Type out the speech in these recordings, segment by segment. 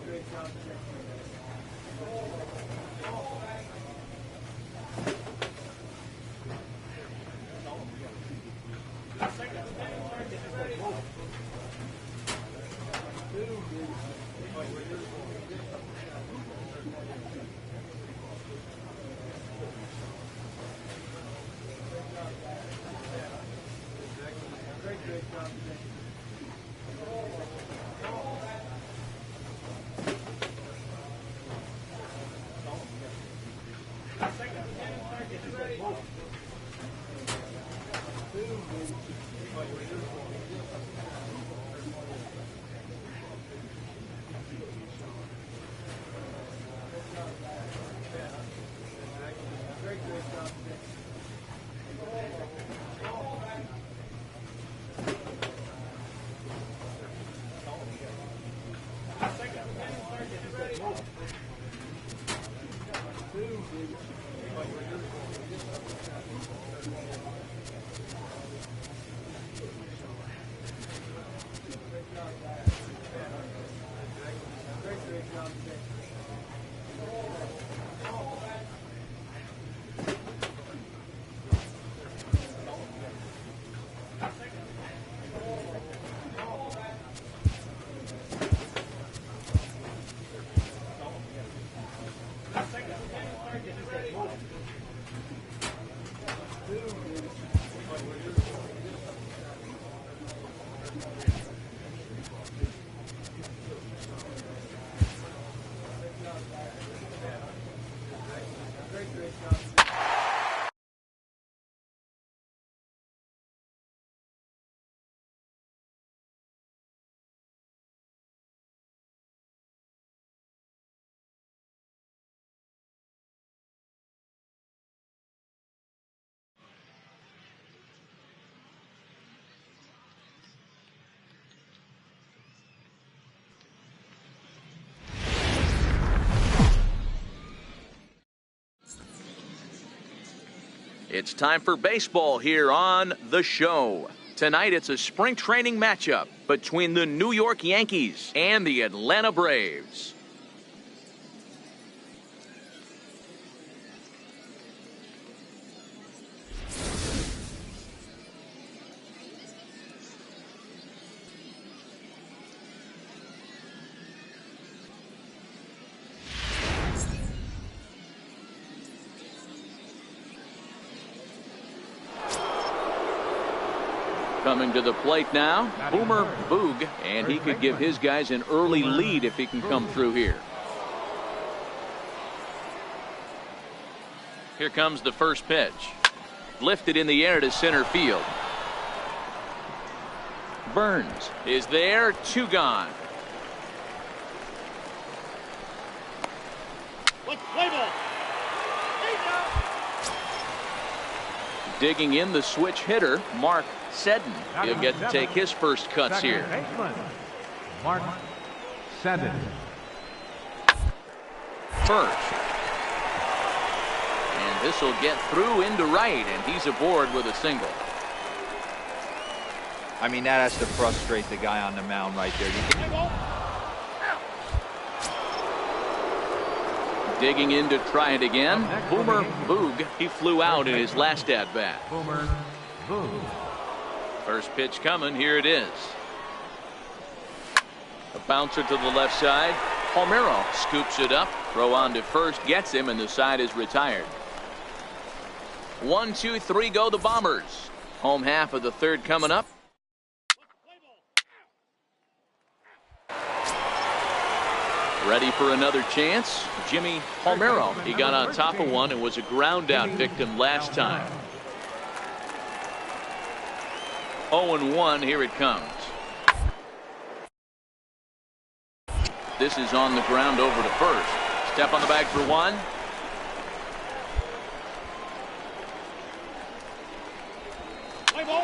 Great It's time for baseball here on the show. Tonight it's a spring training matchup between the New York Yankees and the Atlanta Braves. Coming to the plate now, Boomer Boog, and he could give his guys an early lead if he can come through here. Here comes the first pitch. Lifted in the air to center field. Burns is there, 2 gone. Play ball. Digging in the switch hitter, Mark Seddon. He'll get to take his first cuts here. Mark Seddon. First. And this will get through into right, and he's aboard with a single. I mean, that has to frustrate the guy on the mound right there. Digging in to try it again. Boomer Boog. He flew out in his last at-bat. Boomer Boog. First pitch coming. Here it is. A bouncer to the left side. Palmeiro scoops it up. Throw on to first. Gets him, and the side is retired. 1, 2, 3 go the Bombers. Home half of the third coming up. Ready for another chance. Jimmy Palmeiro. He got on top of one and was a ground out victim last time. 0-1. Here it comes. This is on the ground over to first. Step on the bag for one. Play ball.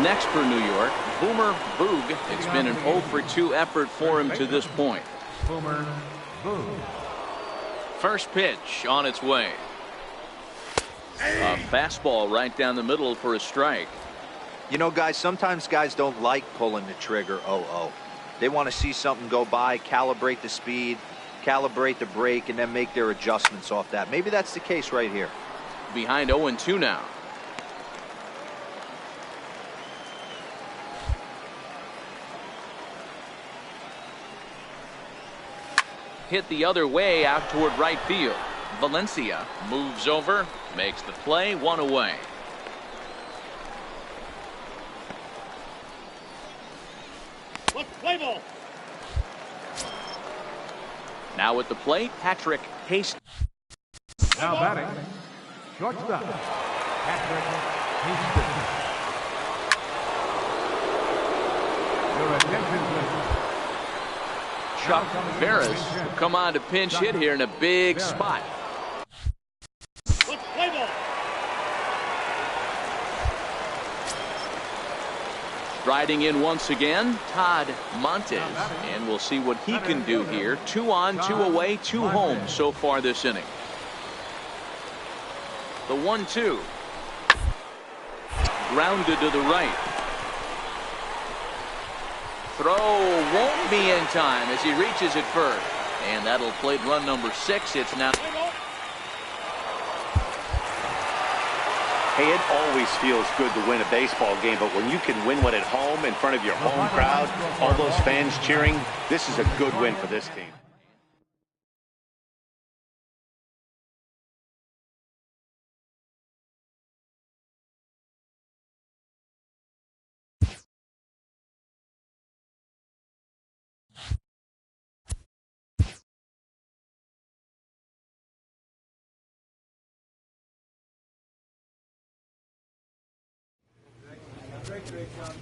Next for New York, Boomer Boog. It's been an 0-for-2 effort for him to this point. Boomer Boog. First pitch on its way. A fastball right down the middle for a strike. You know, guys, sometimes guys don't like pulling the trigger 0-0. They want to see something go by, calibrate the speed, calibrate the brake, and then make their adjustments off that. Maybe that's the case right here. Behind 0-2 now. Hit the other way out toward right field. Valencia moves over, makes the play, one away. Play ball. Now at the plate, Patrick Hastings. Now batting, shortstop, Patrick Hastings. Your attention, please. Chuck Veras will come on to pinch hit here in a big spot. Play ball. Striding in once again, Todd Montes. And we'll see what he can do here. 2 on, 2 away, 2 home so far this inning. The 1-2. Grounded to the right. Throw won't be in time as he reaches it first. And that'll plate run number 6. It's now. Hey, it always feels good to win a baseball game, but when you can win one at home in front of your home crowd, all those fans cheering, this is a good win for this team. Great job.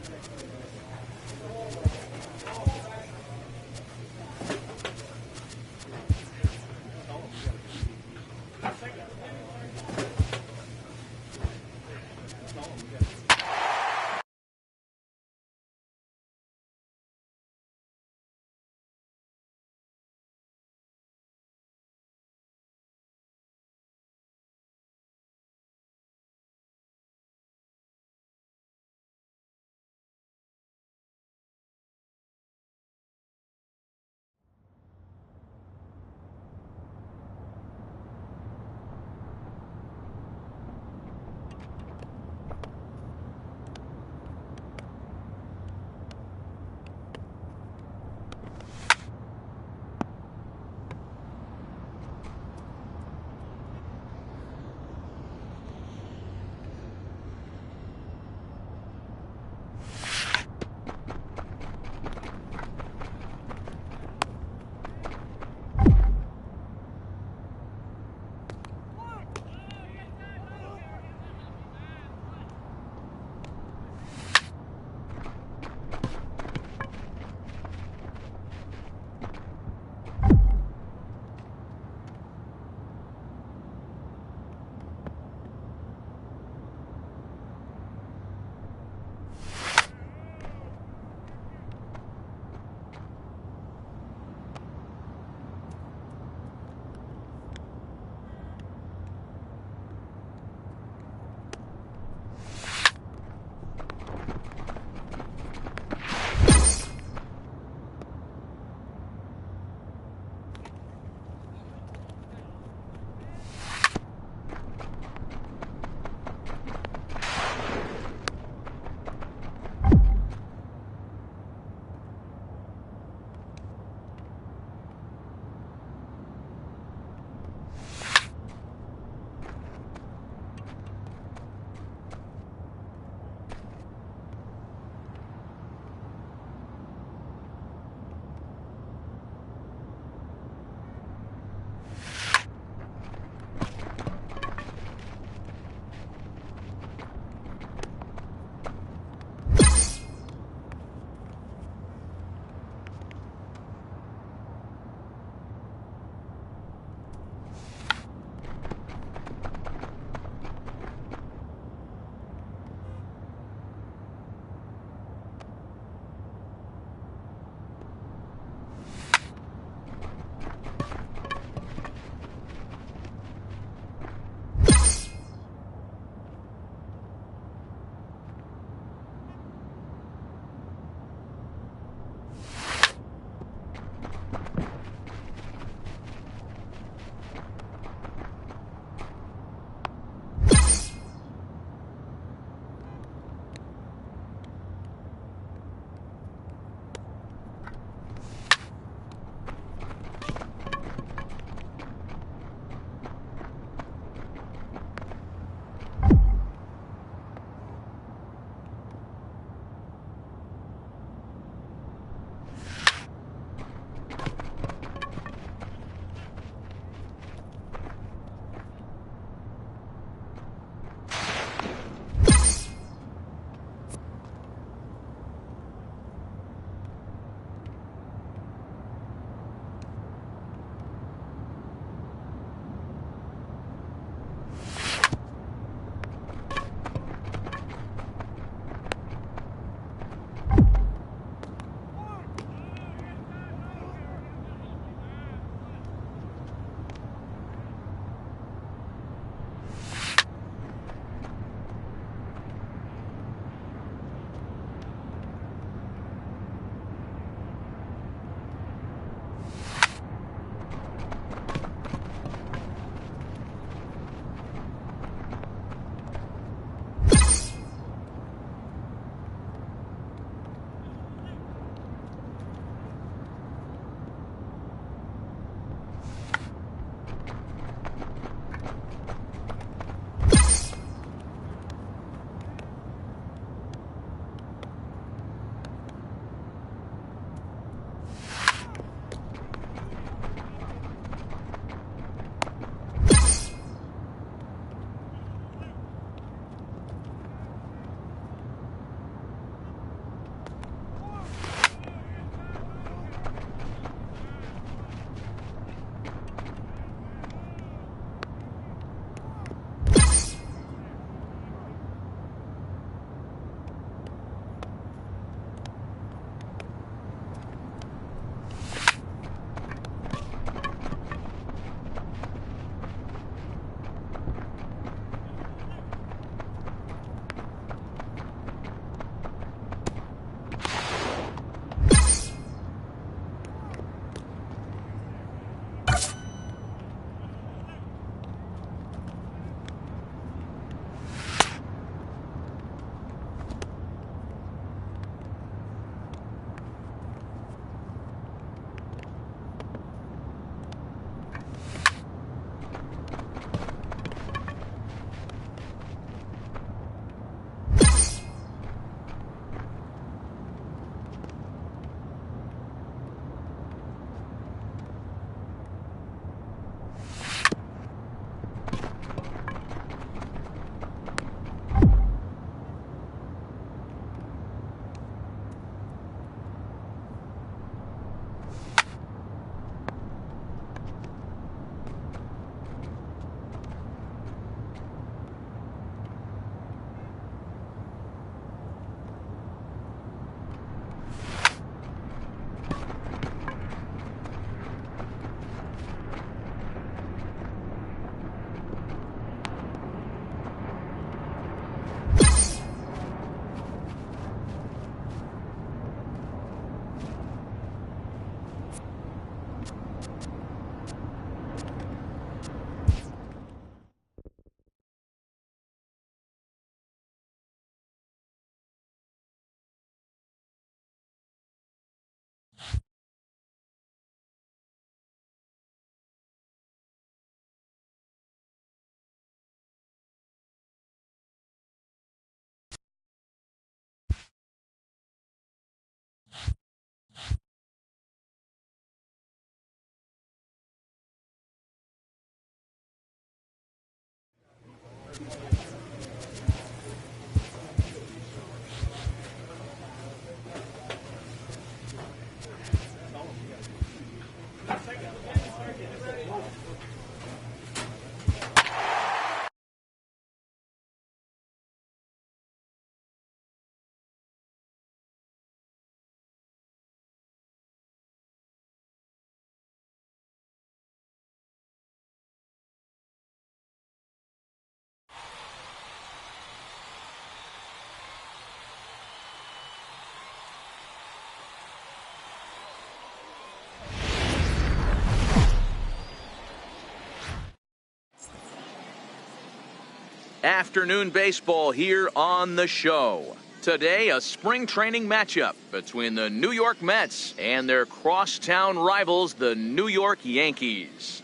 Afternoon baseball here on the show. Today, a spring training matchup between the New York Mets and their crosstown rivals, the New York Yankees.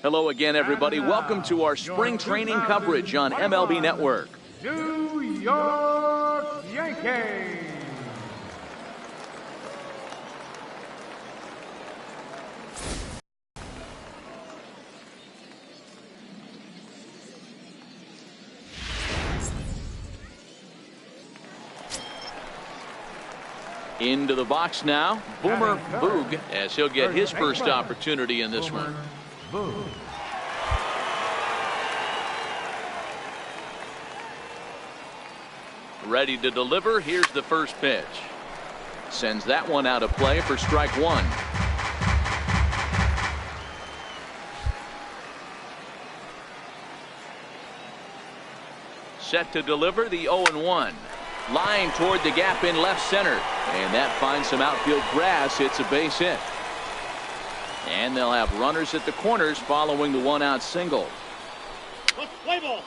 Hello again, everybody. Welcome to our spring training coverage on MLB Network. New York Yankees. Into the box now, Boomer Boog, as he'll get his first opportunity in this one. Ready to deliver. Here's the first pitch. Sends that one out of play for strike one. Set to deliver the 0-1. Line toward the gap in left center. And that finds some outfield grass. It's a base hit. And they'll have runners at the corners following the one-out single. Play ball.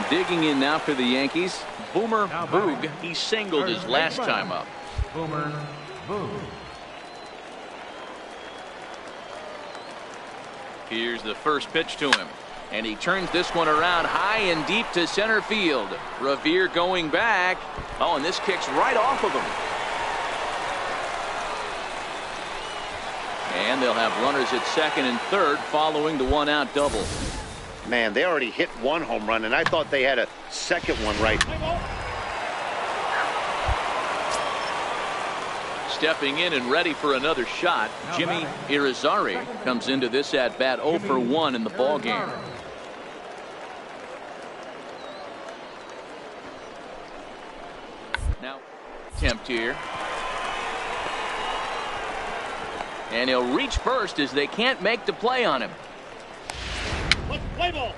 Digging in now for the Yankees, Boomer Boog. He singled his last time up. Boomer Boog. Here's the first pitch to him. And he turns this one around high and deep to center field. Revere going back. Oh, and this kicks right off of him. And they'll have runners at second and third following the one-out double. Man, they already hit one home run, and I thought they had a second one right. Stepping in and ready for another shot, Jimmy Irizarry comes into this at-bat 0 for 1 in the ballgame. Now, attempt here. And he'll reach first as they can't make the play on him. Play ball.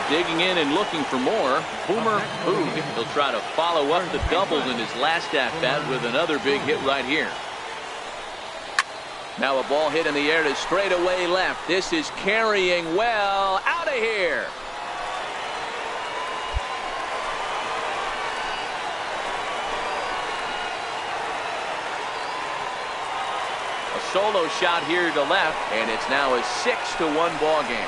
Digging in and looking for more, Boomer Boog. He'll try to follow up the double in his last at-bat with another big hit right here. Now a ball hit in the air to straightaway left. This is carrying well. Out of here. Solo shot here to left, and it's now a 6-1 ball game.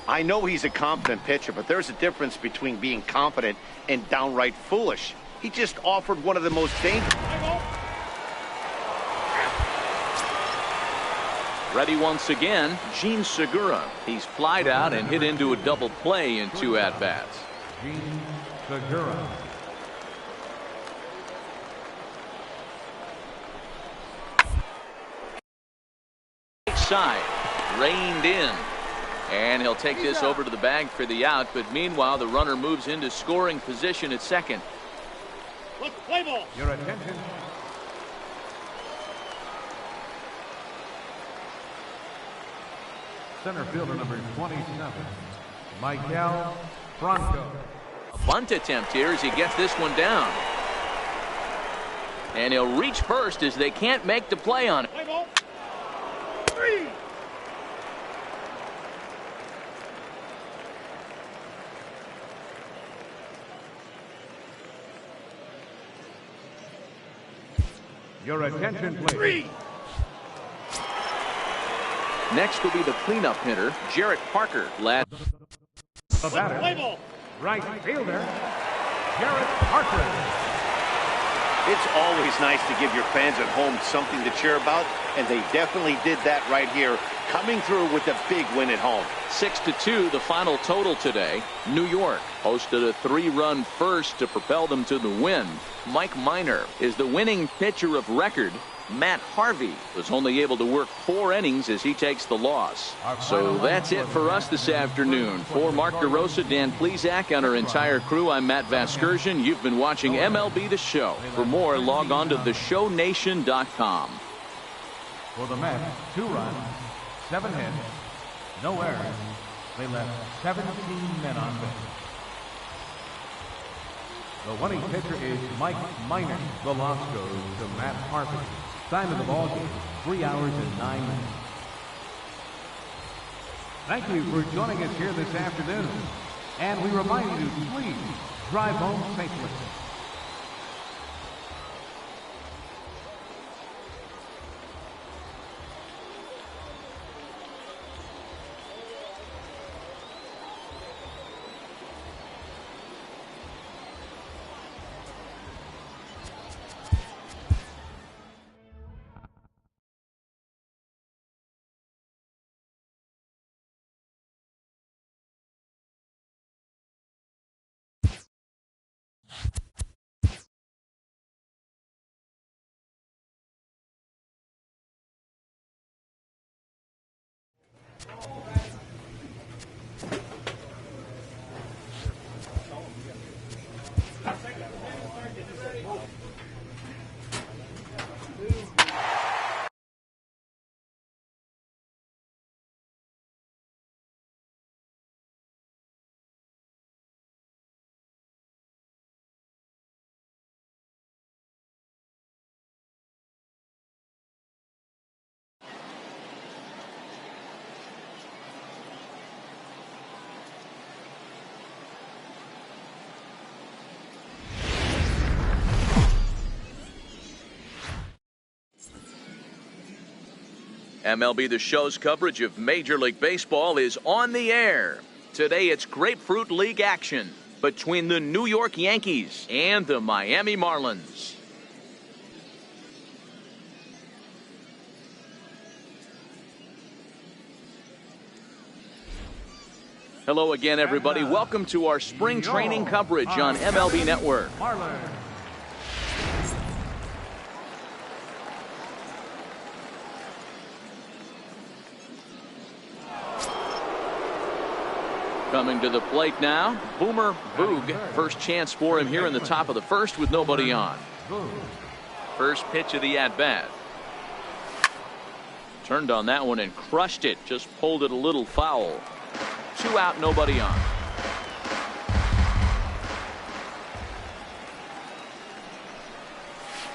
I know he's a confident pitcher, but there's a difference between being confident and downright foolish. He just offered one of the most dangerous. Ready once again, Gene Segura. He's flied out and hit into a double play in 2 at-bats. Gene Segura. Side, reined in. And he'll take this over to the bag for the out, but meanwhile the runner moves into scoring position at second. Play ball. Your attention. Center fielder number 27, Miguel Franco. A bunt attempt here as he gets this one down. And he'll reach first as they can't make the play on it. Play ball. 3. Your attention, please. 3. Next will be the cleanup hitter, Jarrett Parker. The batter, right fielder, Jarrett Parker. It's always nice to give your fans at home something to cheer about, and they definitely did that right here, coming through with a big win at home. 6-2 the final total today. New York hosted a 3-run first to propel them to the win. Mike Minor is the winning pitcher of record. Matt Harvey was only able to work 4 innings as he takes the loss. So that's it for us this afternoon. For Mark DeRosa, Dan Plesac, and our entire crew, I'm Matt Vasgersian. You've been watching MLB The Show. For more, log on to theshownation.com. For the Mets, 2 runs, 7 hits, no errors. They left 17 men on base. The winning pitcher is Mike Minor. The loss goes to Matt Harvey. Time of the ball game, 3 hours and 9 minutes. Thank you for joining us here this afternoon. And we remind you, please drive home safely. MLB The Show's coverage of Major League Baseball is on the air. Today it's Grapefruit League action between the New York Yankees and the Miami Marlins. Hello again, everybody. Welcome to our spring training coverage on MLB Network. Marlins. Coming to the plate now, Boomer Boog. First chance for him here in the top of the first with nobody on. First pitch of the at-bat. Turned on that one and crushed it. Just pulled it a little foul. 2 out, nobody on.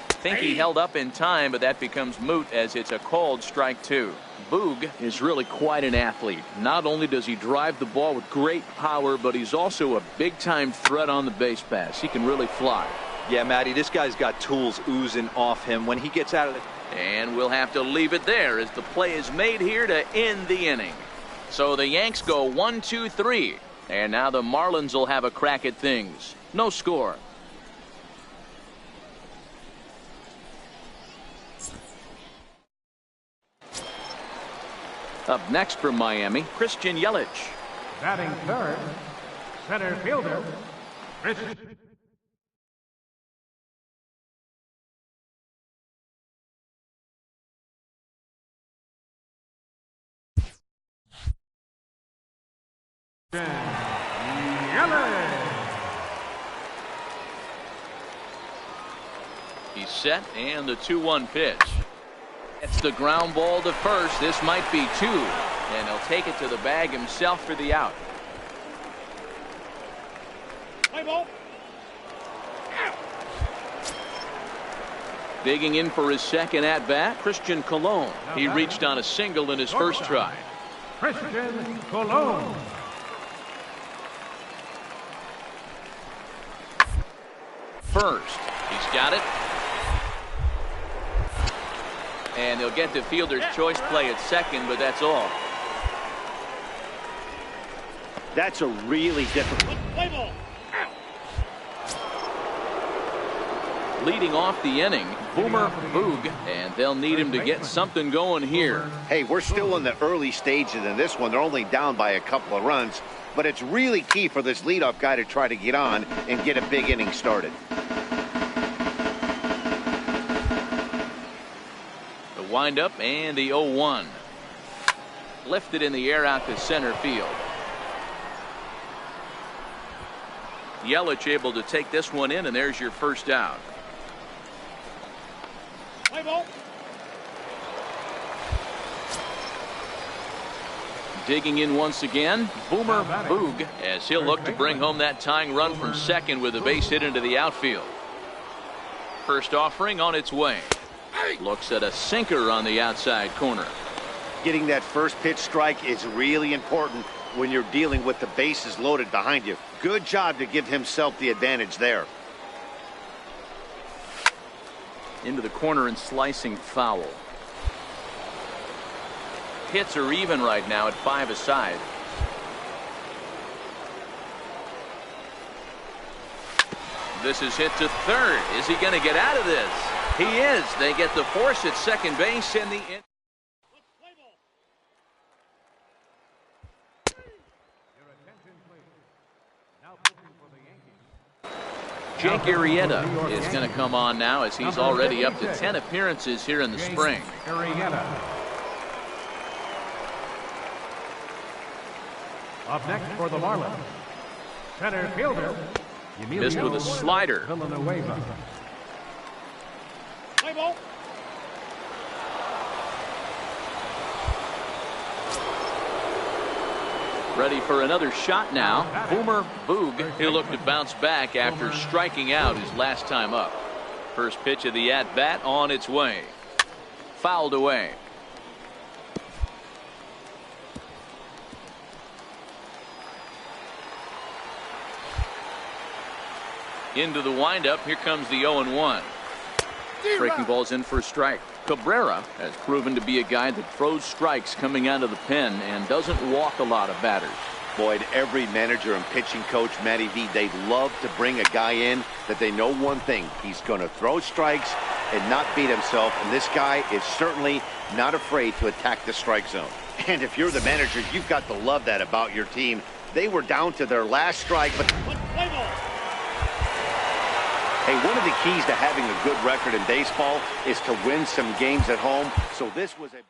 I think he held up in time, but that becomes moot as it's a called strike 2. Boog is really quite an athlete. Not only does he drive the ball with great power, but he's also a big-time threat on the base pass. He can really fly. Yeah, Matty, this guy's got tools oozing off him when he gets out of the... And we'll have to leave it there as the play is made here to end the inning. So the Yanks go 1-2-3. And now the Marlins will have a crack at things. No score. Up next from Miami, Christian Yelich. Batting third, center fielder, Christian. Yelich. He's set, and the 2-1 pitch. It's the ground ball to first. This might be 2, and he'll take it to the bag himself for the out. Play ball. Digging in for his second at bat, Christian Colon. He reached on a single in his first try. Christian Colon. First, he's got it. And they'll get the fielder's choice play at second, but that's all. That's a really difficult. leading off the inning, Boomer Boog, and they'll need him to get something going here. Hey, we're still in the early stages in this one. They're only down by a couple of runs, but it's really key for this leadoff guy to try to get on and get a big inning started. The windup and the 0-1. Lifted in the air out to center field. Yelich able to take this one in, and there's your first out. Play ball. Digging in once again, Boomer Boog, as he'll look to bring home that tying run from second with a base hit into the outfield. First offering on its way. Looks at a sinker on the outside corner. Getting that first pitch strike is really important when you're dealing with the bases loaded behind you. Good job to give himself the advantage there. Into the corner and slicing foul. Hits are even right now at 5 aside. This is hit to third. Is he going to get out of this? He is. They get the force at second base and the Jake Arrieta is going to come on now, as he's already up to 10 appearances here in the spring. Up next for the Marlins, center fielder. Missed with a slider. Play ball. Ready for another shot now. Boomer Boog, he'll look to bounce back after striking out his last time up. First pitch of the at-bat on its way. Fouled away. Into the windup. Here comes the 0-1. Breaking ball's in for a strike. Cabrera has proven to be a guy that throws strikes coming out of the pen and doesn't walk a lot of batters. Boyd, every manager and pitching coach, Matty V, they love to bring a guy in that they know one thing. He's going to throw strikes and not beat himself, and this guy is certainly not afraid to attack the strike zone. And if you're the manager, you've got to love that about your team. They were down to their last strike, but Play ball. hey, one of the keys to having a good record in baseball is to win some games at home. So this was a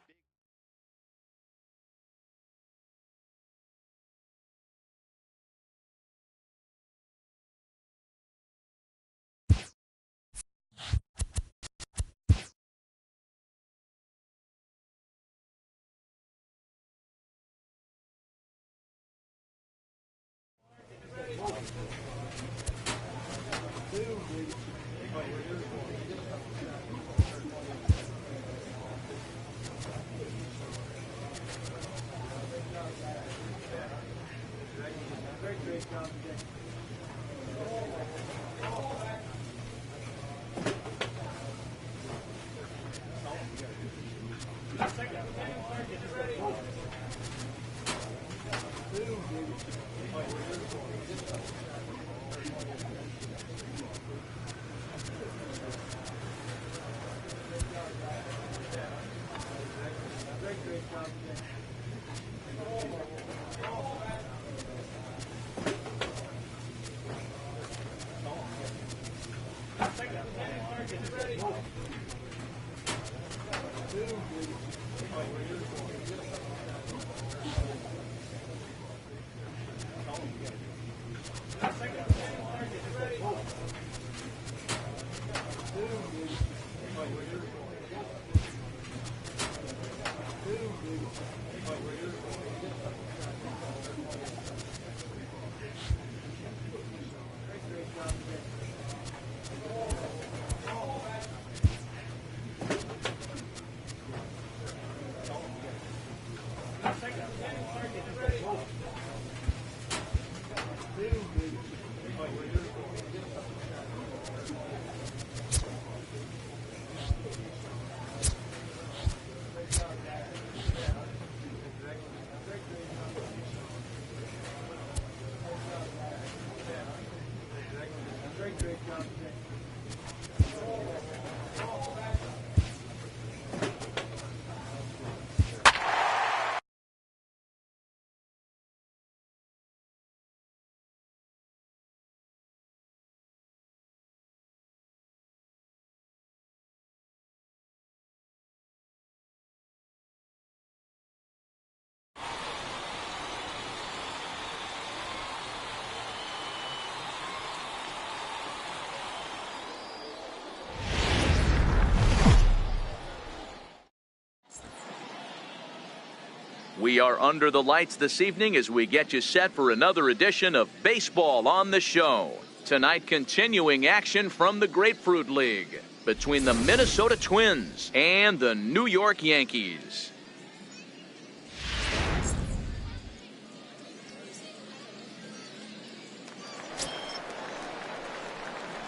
We are under the lights this evening as we get you set for another edition of Baseball on the Show. Tonight, continuing action from the Grapefruit League between the Minnesota Twins and the New York Yankees.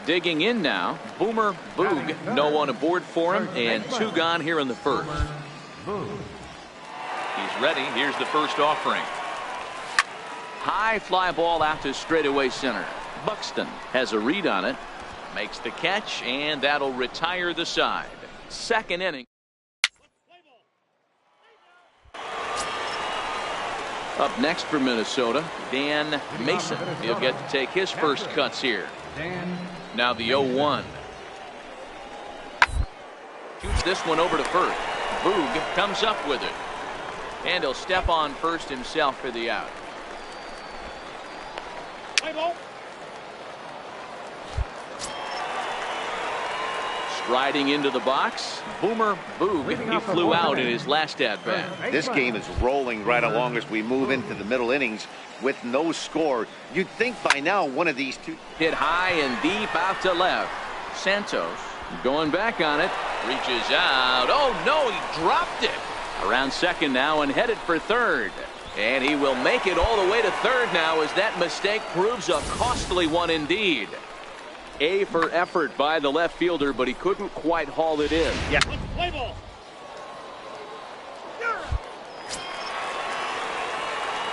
Digging in now, Boomer Boog. No one aboard for him, and 2 gone here in the first. He's ready. Here's the first offering. High fly ball out to straightaway center. Buxton has a read on it. Makes the catch, and that'll retire the side. Second inning. Up next for Minnesota, Dan Mason. He'll get to take his first cuts here. Now the 0-1. Shoots this one over to first. Boog comes up with it. And he'll step on first himself for the out. Striding into the box, Boomer Boog. He flew out in his last at-bat. This game is rolling right along as we move into the middle innings with no score. You'd think by now one of these two. Hit high and deep out to left. Santos going back on it. Reaches out. Oh, no, he dropped it. Around second now and headed for third. And he will make it all the way to third now as that mistake proves a costly one indeed. A for effort by the left fielder, but he couldn't quite haul it in. Yeah. Play ball.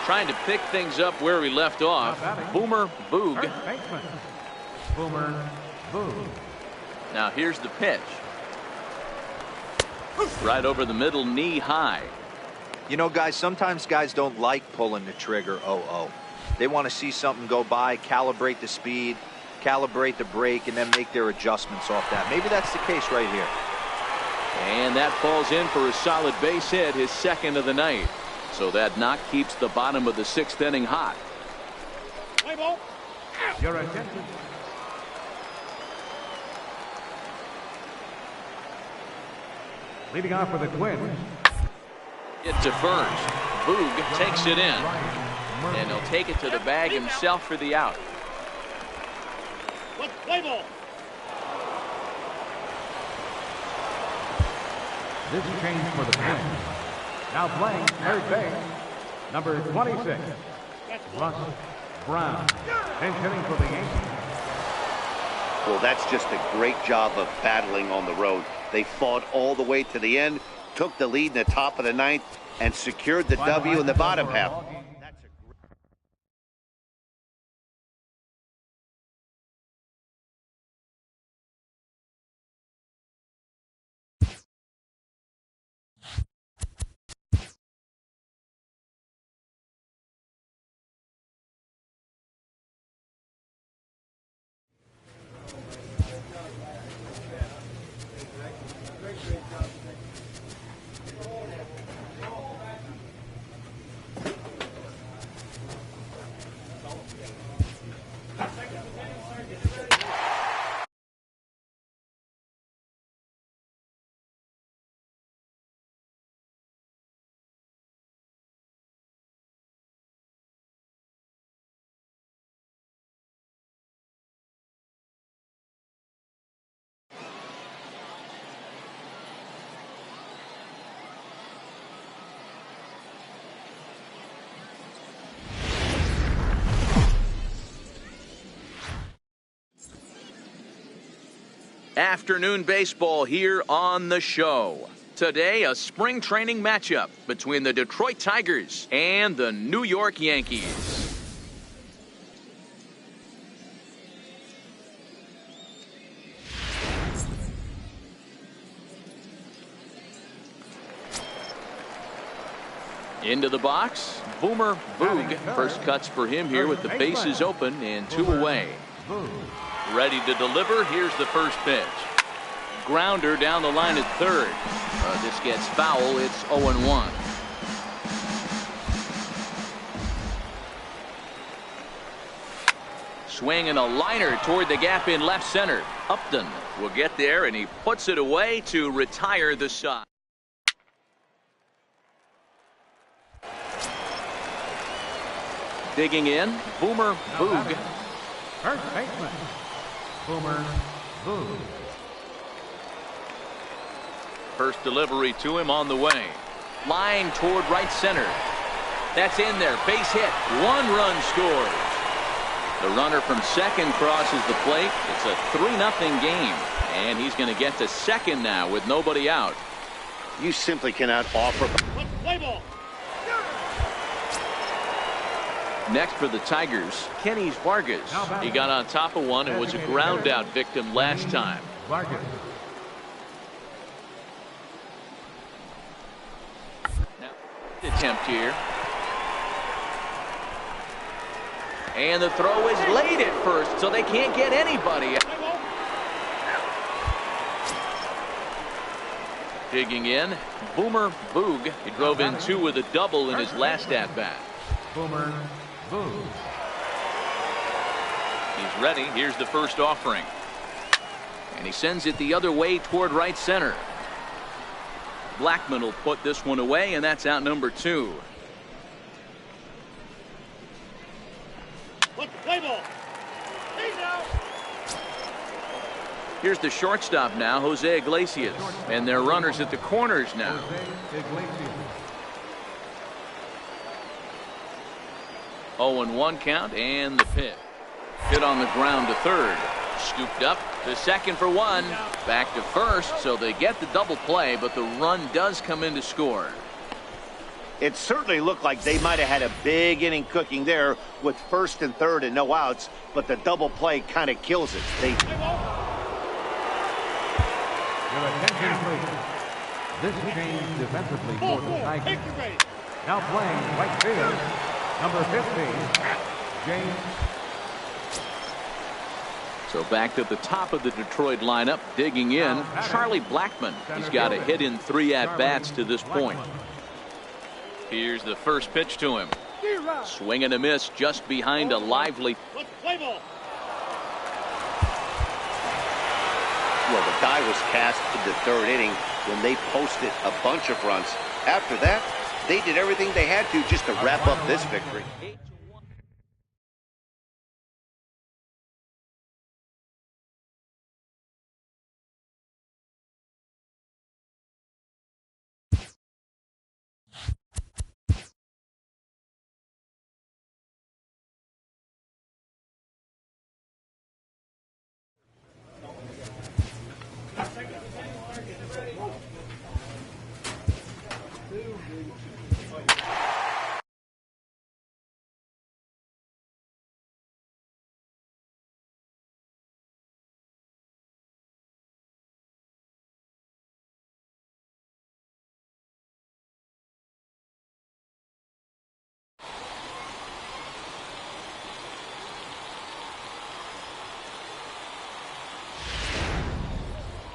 Trying to pick things up where we left off. Boomer Boog. Boomer Boog. Now here's the pitch. Right over the middle, knee high. You know, guys, sometimes guys don't like pulling the trigger 0-0. They want to see something go by, calibrate the speed, calibrate the break, and then make their adjustments off that. Maybe that's the case right here. And that falls in for a solid base hit, his second of the night. So that knock keeps the bottom of the 6th inning hot. Play ball. Your attention. Leading off for the Twins. It to first. Boog takes it in. And he'll take it to the bag himself for the out. Play ball. This change for the Twins. Now playing third base, number 26, Russ Brown. Pinch hitting for the Yankees. Well, that's just a great job of battling on the road. They fought all the way to the end, took the lead in the top of the 9th, and secured the W in the bottom half. Afternoon baseball here on the show. Today, a spring training matchup between the Detroit Tigers and the New York Yankees. Into the box, Boomer Boog. First cuts for him here with the bases open and 2 away. Ready to deliver. Here's the first pitch. Grounder down the line at third. This gets foul. It's 0-1. Swing and a liner toward the gap in left center. Upton will get there, and he puts it away to retire the side. Digging in, Boomer Boog. First baseman, Boomer Boog. First delivery to him on the way. Line toward right center. That's in there. Base hit. 1 run scores. The runner from second crosses the plate. It's a 3-0 game. And he's going to get to second now with nobody out. You simply cannot offer. Play ball. Next for the Tigers, Kenny Vargas. He got on top of one and was a ground out victim last time. Vargas. Now, attempt here. And the throw is late at first, so they can't get anybody. Digging in, Boomer Boog. He drove in 2 with a double in his last at-bat. Boomer Boog. He's ready. Here's the first offering. And he sends it the other way toward right center. Blackman will put this one away, and that's out number 2. Play ball. Here's the shortstop now, Jose Iglesias. And they're runners at the corners now. Jose Iglesias. 0-1 count, and the pitch. Hit on the ground to third. Scooped up to second for 1. Back to first, so they get the double play, but the run does come in to score. It certainly looked like they might have had a big inning cooking there with first and third and no outs, but the double play kind of kills it. Your attention, please. This change defensively for the Tigers. Now playing right field, number 15, James. So back to the top of the Detroit lineup, digging in, Charlie Blackman. He's got a hit in 3 at-bats to this point. Here's the first pitch to him. Swing and a miss just behind a lively. Play ball. Well, the die was cast in the 3rd inning when they posted a bunch of runs. After that, they did everything they had to just to wrap up this victory.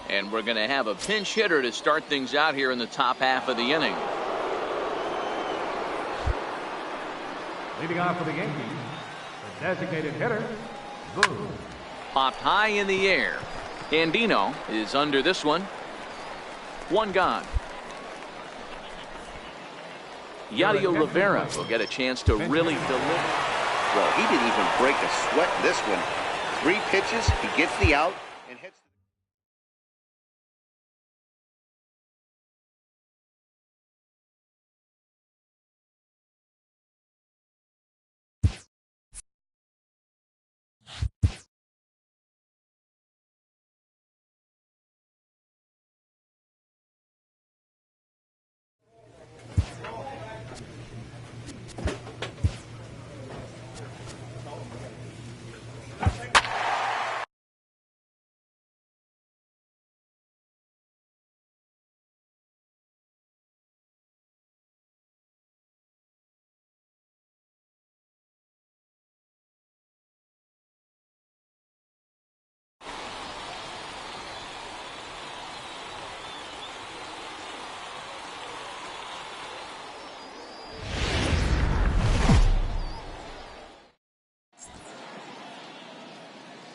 And we're going to have a pinch hitter to start things out here in the top half of the inning. Leading off for the Yankees, the designated hitter, Boog. Popped high in the air. Andino is under this one. 1 gone. Yadier Rivera will get a chance to really deliver. Well, he didn't even break a sweat in this one. 3 pitches, he gets the out.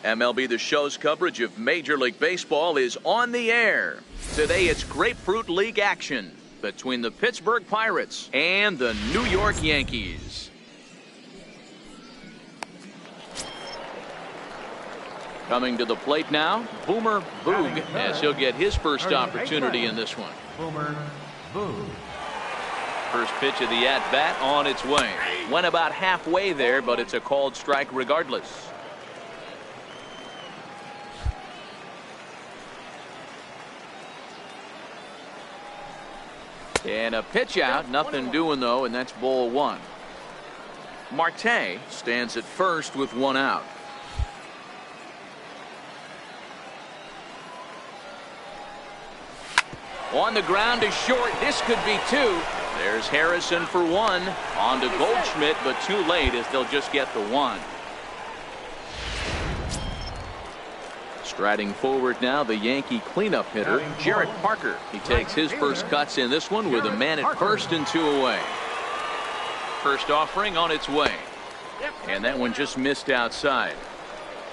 MLB The Show's coverage of Major League Baseball is on the air. Today it's Grapefruit League action between the Pittsburgh Pirates and the New York Yankees. Coming to the plate now, Boomer Boog, as he'll get his first opportunity in this one. Boomer Boog. First pitch of the at-bat on its way. Went about halfway there, but it's a called strike regardless. And a pitch out, nothing doing though, and that's ball one. Marte stands at first with one out. On the ground is short. This could be two. There's Harrison for one. On to Goldschmidt, but too late as they'll just get the one. Striding forward now, the Yankee cleanup hitter, Jarrett Parker. He takes his first cuts in this one with a man at first and two away. First offering on its way. And that one just missed outside.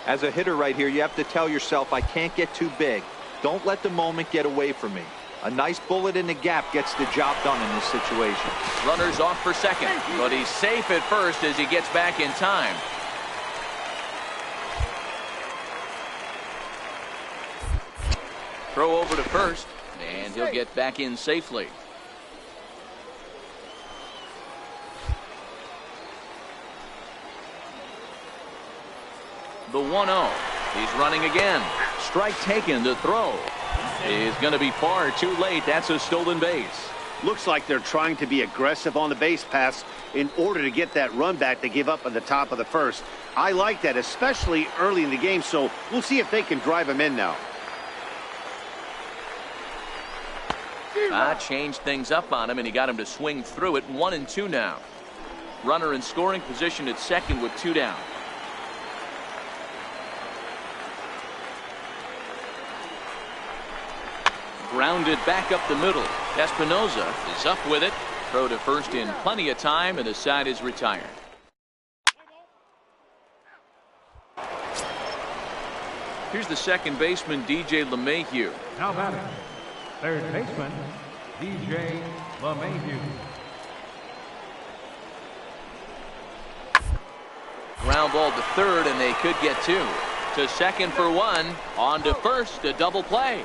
As a hitter right here, you have to tell yourself, I can't get too big. Don't let the moment get away from me. A nice bullet in the gap gets the job done in this situation. Runner's off for second, but he's safe at first as he gets back in time. Throw over to first, and he'll get back in safely. The 1-0. He's running again. Strike taken. The throw is going to be far too late. That's a stolen base. Looks like they're trying to be aggressive on the base pass in order to get that run back they give up at the top of the first. I like that, especially early in the game, so we'll see if they can drive him in now. Changed things up on him, and he got him to swing through it. 1-2 now. Runner in scoring position at second with two down. Grounded back up the middle. Espinoza is up with it. Throw to first in plenty of time, and the side is retired. Here's the second baseman, DJ LeMahieu. Now batting, third baseman, DJ LeMahieu. Ground ball to third, and they could get two. To second for one. On to first, a double play.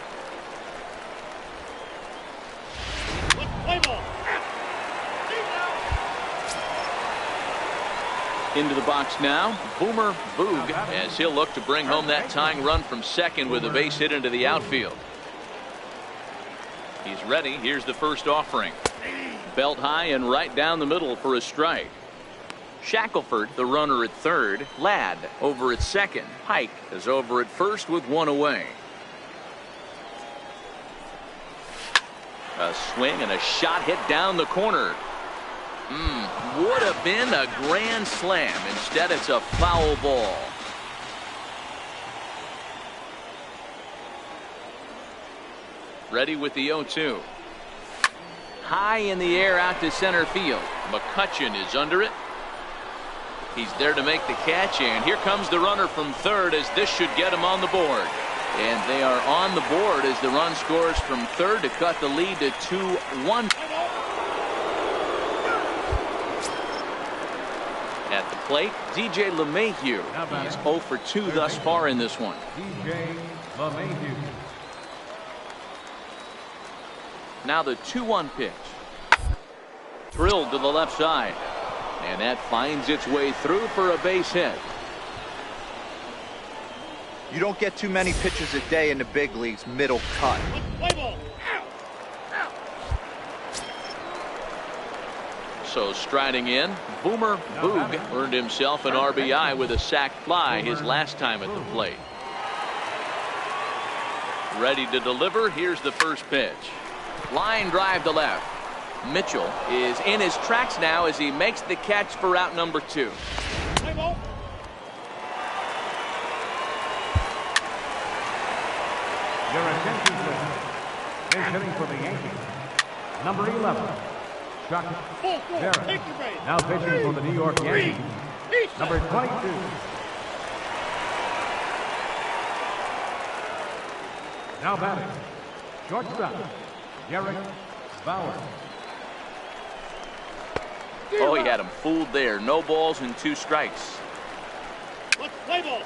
Into the box now, Boomer Boog, as he'll look to bring home that tying run from second with a base hit into the outfield. He's ready. Here's the first offering. Belt high and right down the middle for a strike. Shackelford, the runner at third. Ladd over at second. Pike is over at first with one away. A swing and a shot hit down the corner. Would have been a grand slam. Instead, it's a foul ball. Ready with the 0-2. High in the air out to center field. McCutchen is under it. He's there to make the catch, and here comes the runner from third as this should get him on the board. And they are on the board as the run scores from third to cut the lead to 2-1. At the plate, DJ LeMahieu. He's 0 for 2 thus far in this one. DJ LeMahieu. Now the 2-1 pitch. Drilled to the left side. And that finds its way through for a base hit. You don't get too many pitches a day in the big leagues middle cut. So striding in, Boomer Boog earned himself an RBI with a sac fly his last time at the plate. Ready to deliver. Here's the first pitch. Line drive to left. Mitchell is in his tracks now as he makes the catch for out number 2. Your attention, please. Is hitting for the Yankees, number 11, Chuck Barrett. Now pitching for the New York Yankees, number 22. Now batting, shortstop, Garrett Bauer. Oh, he had him fooled there. No balls and 2 strikes. Let's play ball.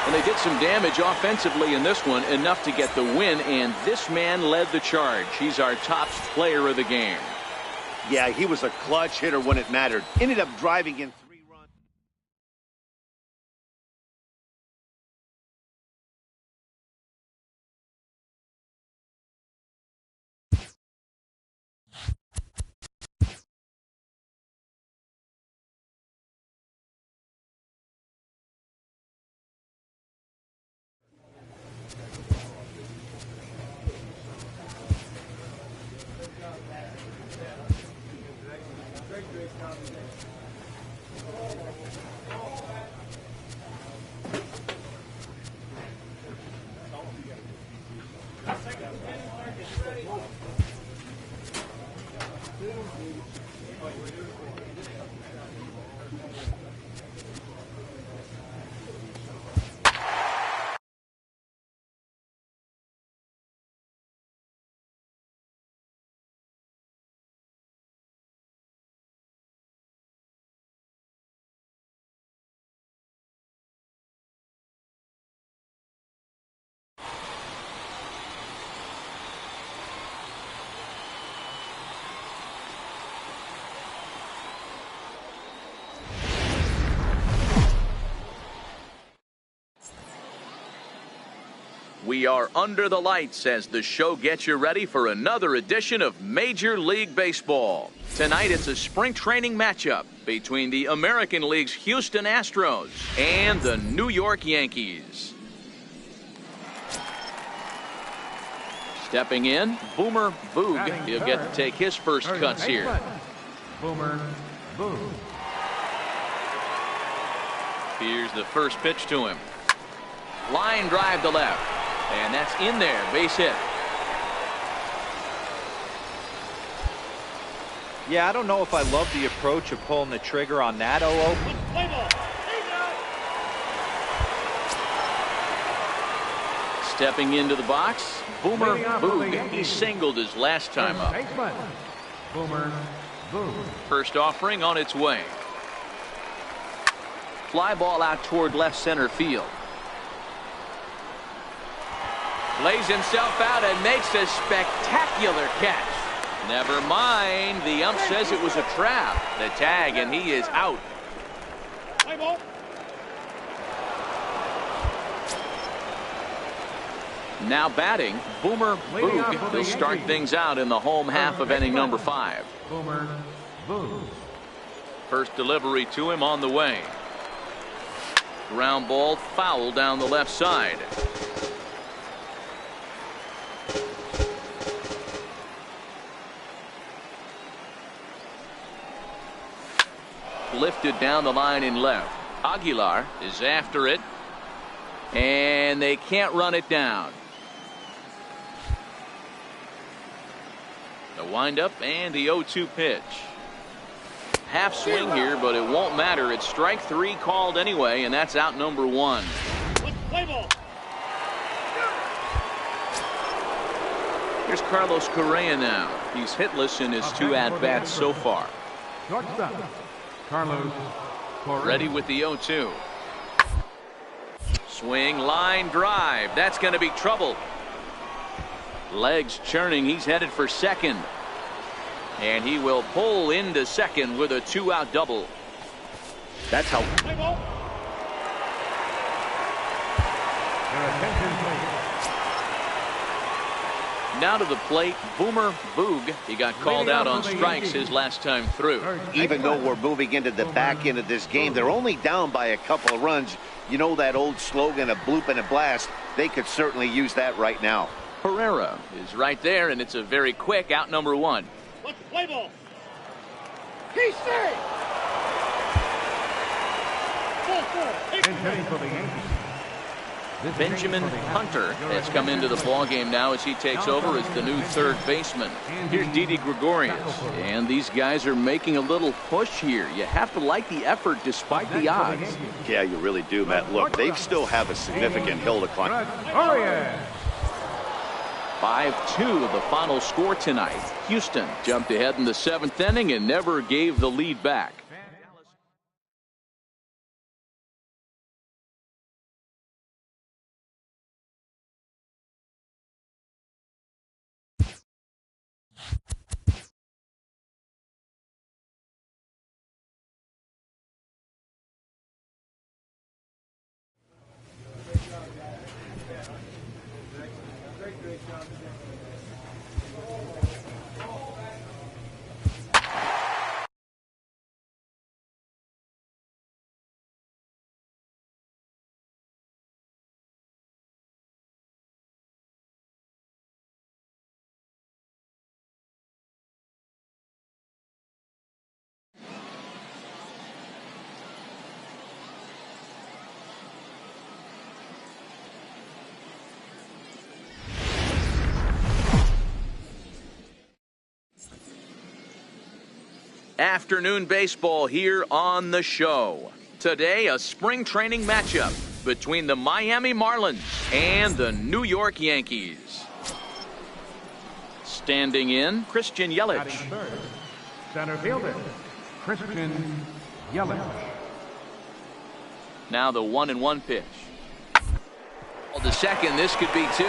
And they did some damage offensively in this one, enough to get the win, and this man led the charge. He's our top player of the game. Yeah, he was a clutch hitter when it mattered. Ended up driving in 3 runs. We are under the lights as the show gets you ready for another edition of Major League Baseball. Tonight it's a spring training matchup between the American League's Houston Astros and the New York Yankees. Stepping in, Boomer Boog. He'll get to take his first cuts here. Boomer Boog. Here's the first pitch to him. Line drive to left. And that's in there, base hit. Yeah, I don't know if I love the approach of pulling the trigger on that 0-0. Let's play ball. Stepping into the box, Boomer Boog. He singled his last time up. Boomer Boog. First offering on its way. Fly ball out toward left center field. Lays himself out and makes a spectacular catch. Never mind. The ump says it was a trap. The tag, and he is out. Play ball. Now batting, Boomer Boog. He'll start things out in the home half of inning number 5. Boomer Boog. First delivery to him on the way. Ground ball foul down the left side. Lifted down the line in left. Aguilar is after it, and they can't run it down. The windup and the 0-2 pitch. Half swing here, but it won't matter. It's strike 3 called anyway, and that's out number 1. Let's play ball. Here's Carlos Correa now. He's hitless in his 2 at-bats so far. Shortstop, Carlos Correa. Ready with the 0-2. Swing, line drive. That's going to be trouble. Legs churning. He's headed for second. And he will pull into second with a 2-out double. That's how. Play ball. Your attention, please. Now to the plate, Boomer Boog. He got called out on strikes his last time through. Even though we're moving into the back end of this game, they're only down by a couple of runs. You know that old slogan, a bloop and a blast. They could certainly use that right now. Herrera is right there, and it's a very quick out number 1. Let's play ball. PC. Full. Hitting for the Yankees, Benjamin Hunter has come into the ballgame now as he takes over as the new third baseman. Here's Didi Gregorius. And these guys are making a little push here. You have to like the effort despite the odds. Yeah, you really do, Matt. Look, they still have a significant hill to climb. 5-2 the final score tonight. Houston jumped ahead in the 7th inning and never gave the lead back. Afternoon baseball here on the show. Today, a spring training matchup between the Miami Marlins and the New York Yankees. Standing in, Christian Yelich. Center fielder, Christian Yelich. Now the 1-1 pitch. The second, this could be 2.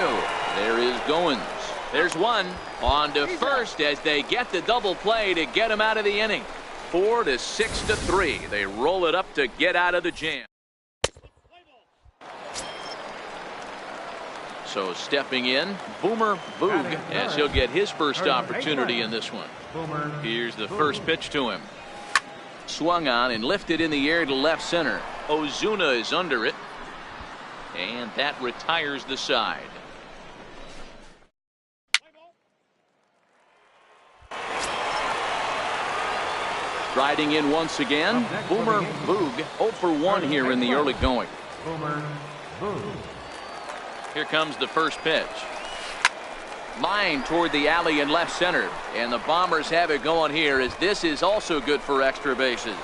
There is Goins. There's one. On to first as they get the double play to get him out of the inning. 4-6-3. They roll it up to get out of the jam. So stepping in, Boomer Boog, as he'll get his first opportunity in this one. Here's the first pitch to him. Swung on and lifted in the air to left center. Ozuna is under it. And that retires the side. Riding in once again, Boomer Boog, 0 for 1 here in the early going. Boomer Boog. Here comes the first pitch. Line toward the alley in left center. And the Bombers have it going here as this is also good for extra bases.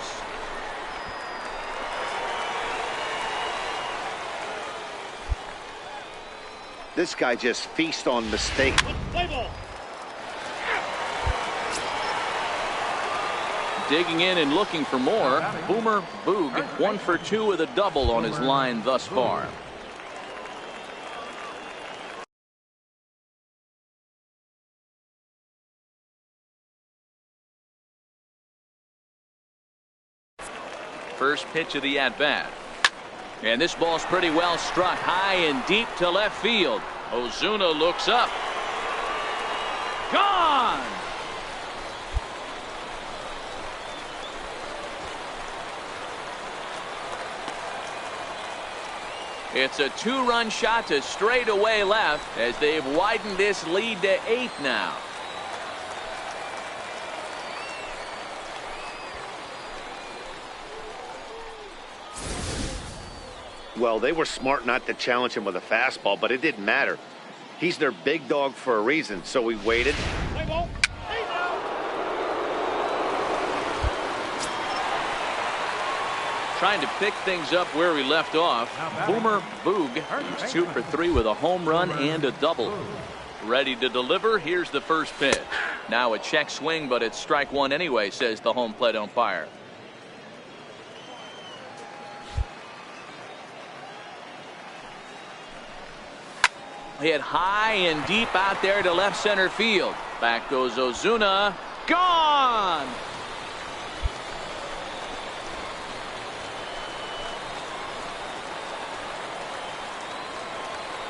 This guy just feasts on mistakes. Digging in and looking for more. Boomer Boog, 1 for 2 with a double on his line thus far. First pitch of the at-bat. And this ball's pretty well struck high and deep to left field. Ozuna looks up. Gone! It's a 2-run shot to straightaway left as they've widened this lead to 8 now. Well, they were smart not to challenge him with a fastball, but it didn't matter. He's their big dog for a reason, so he waited. Trying to pick things up where we left off. Boomer Boog, he's 2 for 3 with a home run and a double. Ready to deliver. Here's the first pitch. Now a check swing, but it's strike 1 anyway, says the home plate umpire. Hit high and deep out there to left center field. Back goes Ozuna. Gone!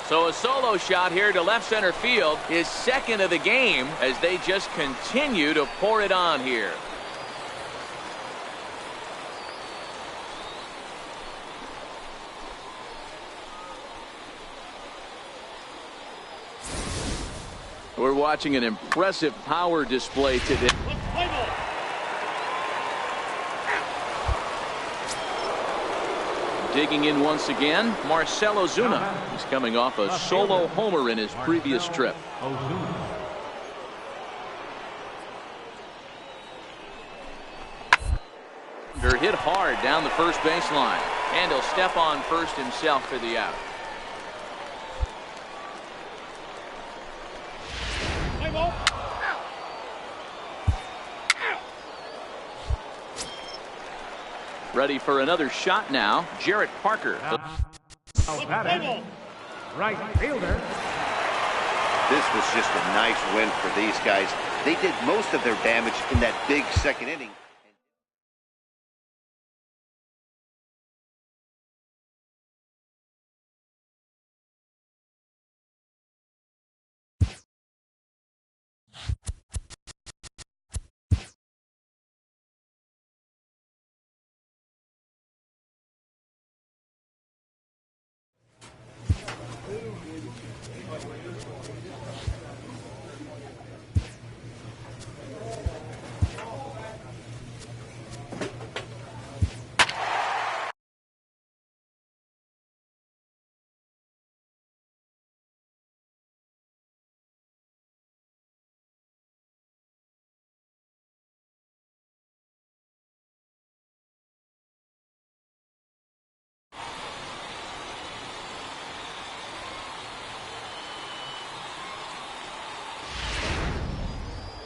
So a solo shot here to left center field, his second of the game, as they just continue to pour it on here. We're watching an impressive power display today. Digging in once again, Marcell Ozuna. He's coming off a solo homer in his previous trip. They're hit hard down the first baseline, and he'll step on first himself for the out. Play ball. Ready for another shot now, Jarrett Parker. Right fielder. This was just a nice win for these guys. They did most of their damage in that big second inning.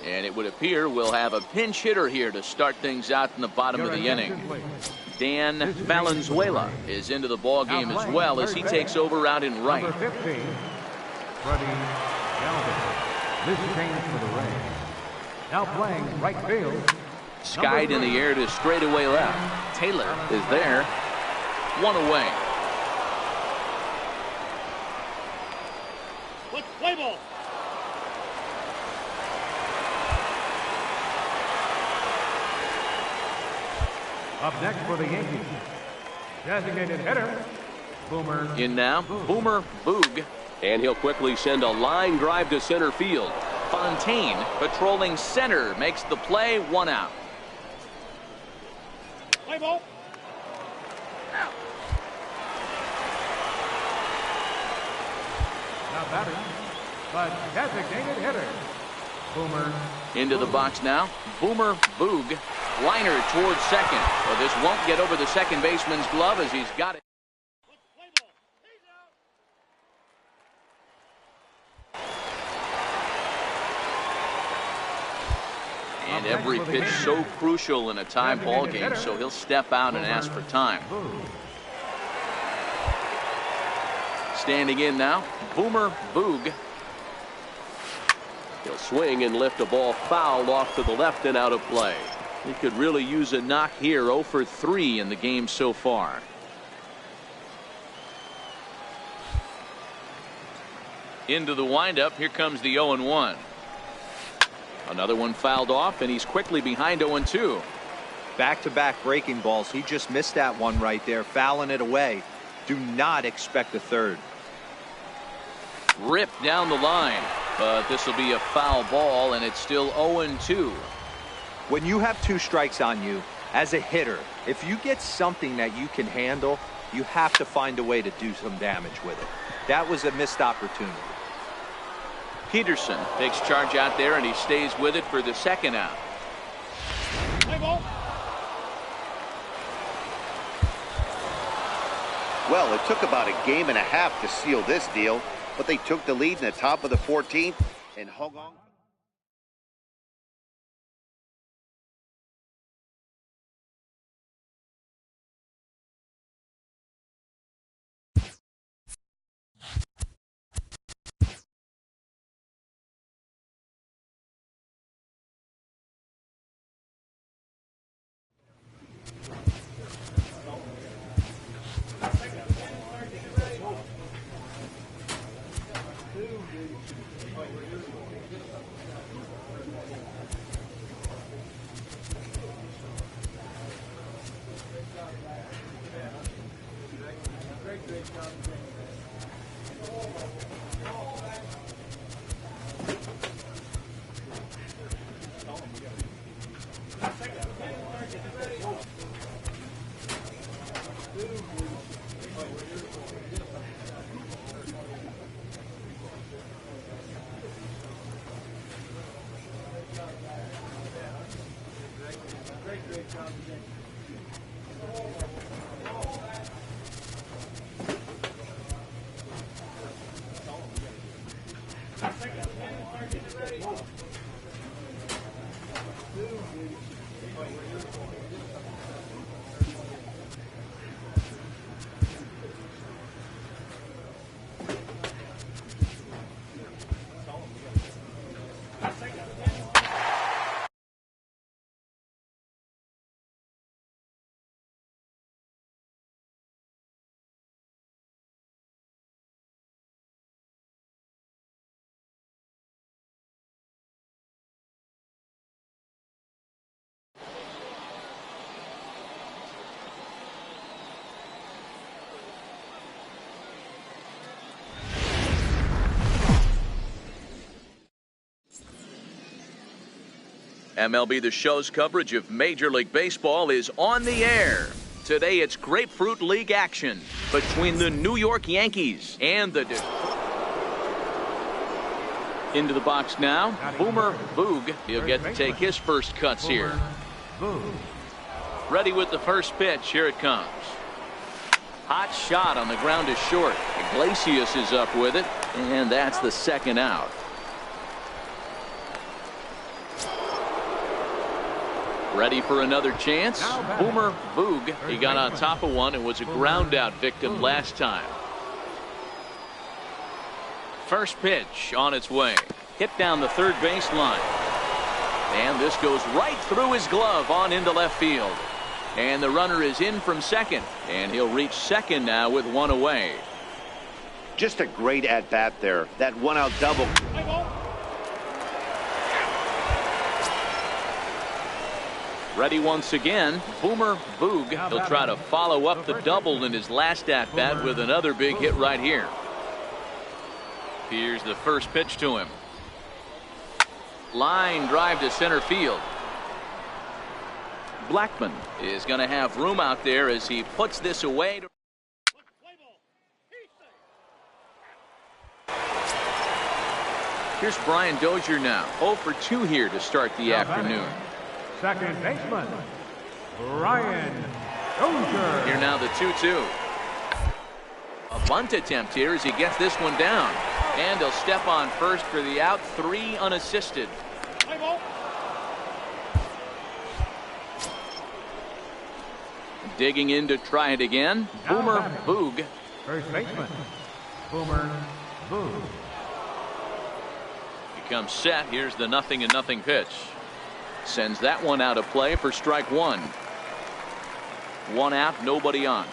And it would appear we'll have a pinch hitter here to start things out in the bottom of the inning. Dan Valenzuela is into the ball game as well as he takes over out in right. Number 15, Freddie Galvin. This change for the Rays. Now playing right field. Skied in the air to straightaway left. Taylor is there. One away. Let's play ball. Up next for the Yankees, designated hitter, Boomer. In now, Boomer Boog. And he'll quickly send a line drive to center field. Fontaine, patrolling center, makes the play, one out. Play ball. Not batting, but designated hitter, Boomer. Into the box now, Boomer Boog. Liner towards second. Well, this won't get over the second baseman's glove as he's got it. Let's play ball. He's out. And every pitch so crucial in a tie ball game, so he'll step out and ask for time. Standing in now, Boomer Boog. He'll swing and lift a ball foul off to the left and out of play. He could really use a knock here. 0 for 3 in the game so far. Into the windup. Here comes the 0-1. Another one fouled off, and he's quickly behind 0-2. Back-to-back breaking balls. He just missed that one right there, fouling it away. Do not expect a third. Ripped down the line, but this will be a foul ball, and it's still 0-2. When you have 2 strikes on you, as a hitter, if you get something that you can handle, you have to find a way to do some damage with it. That was a missed opportunity. Peterson takes charge out there, and he stays with it for the second out. Play ball. Well, it took about a game and a half to seal this deal, but they took the lead in the top of the 14th and hung on. MLB The Show's coverage of Major League Baseball is on the air. Today it's Grapefruit League action between the New York Yankees and the... Into the box now, Boomer Boog. He'll get to take his first cuts here. Ready with the first pitch. Here it comes. Hot shot on the ground is short. Iglesias is up with it, and that's the second out. Ready for another chance. Boomer Boog. He got on top of one and was a ground out victim last time. First pitch on its way. Hit down the third baseline. And this goes right through his glove on into left field. And the runner is in from second. And he'll reach second now with one away. Just a great at-bat there. That one-out double. Ready once again. Boomer Boog. He'll try to follow up the double in his last at-bat with another big hit right here. Here's the first pitch to him. Line drive to center field. Blackman is going to have room out there as he puts this away. Here's Brian Dozier now. 0 for 2 here to start the afternoon. Second baseman, Brian Dozier. Here now the 2-2. A bunt attempt here as he gets this one down. And he'll step on first for the out. 3 unassisted. Digging in to try it again. Boomer Boog. First baseman, Boomer Boog. He comes set. Here's the 0-0 pitch. Sends that one out of play for strike one. One out, nobody on.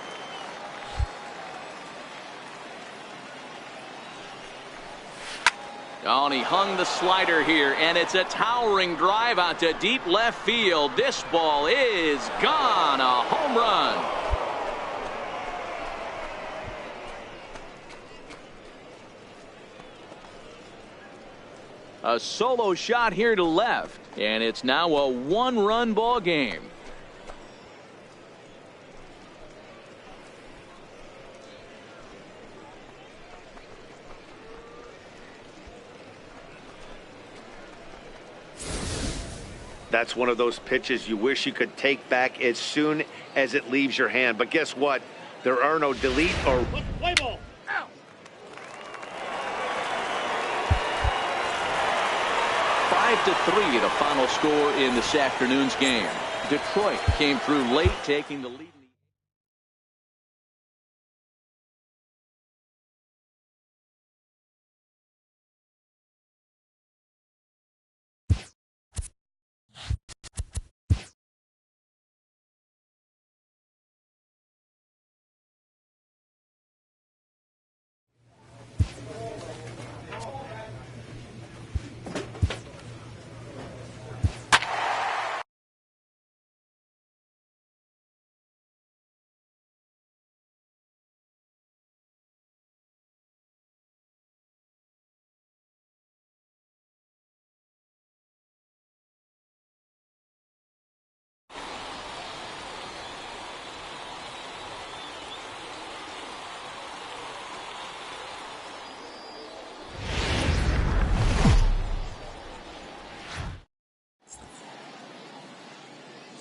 Oh, and he hung the slider here, and it's a towering drive out to deep left field. This ball is gone. A home run. A solo shot here to left, and it's now a one-run ball game. That's one of those pitches you wish you could take back as soon as it leaves your hand. But guess what? There are no delete or... Play ball. 5-3 the final score in this afternoon's game. Detroit came through late, taking the lead.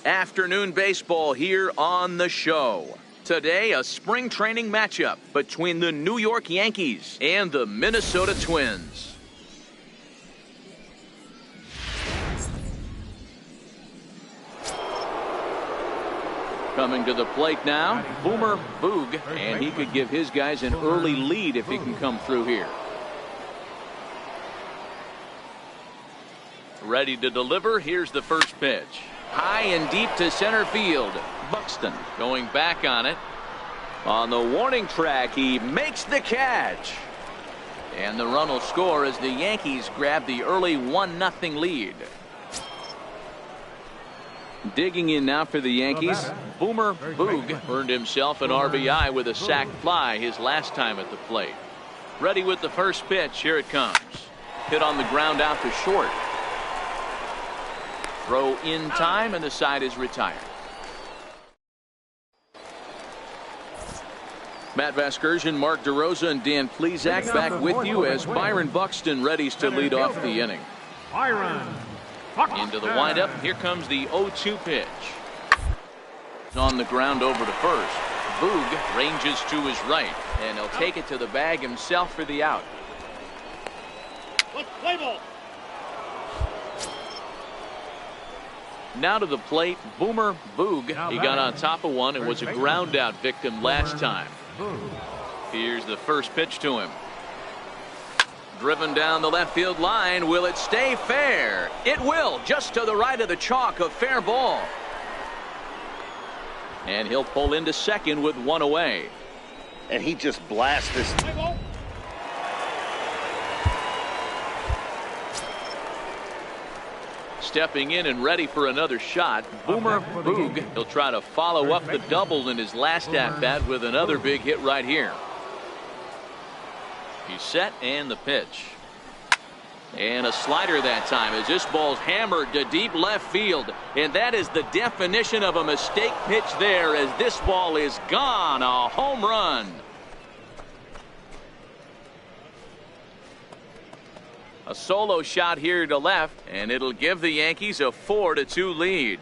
Afternoon baseball here on the show. Today, a spring training matchup between the New York Yankees and the Minnesota Twins. Coming to the plate now, Boomer Boog, and he could give his guys an early lead if he can come through here. Ready to deliver, here's the first pitch. High and deep to center field. Buxton going back on it. On the warning track, he makes the catch. And the run will score as the Yankees grab the early 1-0 lead. Digging in now for the Yankees, Boomer Boog earned himself an RBI with a sac fly his last time at the plate. Ready with the first pitch, here it comes. Hit on the ground out to short. Throw in time, and the side is retired. Matt Vasgersian, Mark DeRosa, and Dan Plesac back with you as Byron Buxton readies to lead off the inning. Into the windup, here comes the 0-2 pitch. On the ground over to first. Boog ranges to his right, and he'll take it to the bag himself for the out. Let's play ball. Now to the plate, Boomer Boog. He got on top of one and was a ground out victim last time. Here's the first pitch to him. Driven down the left field line. Will it stay fair? It will. Just to the right of the chalk, a fair ball. And he'll pull into second with one away. And he just blasts this. Play ball. Stepping in and ready for another shot, Boomer Boog. He'll try to follow up the double in his last at-bat with another big hit right here. He's set, and the pitch. And a slider that time as this ball's hammered to deep left field. And that is the definition of a mistake pitch there as this ball is gone. A home run. A solo shot here to left, and it'll give the Yankees a 4-2 lead.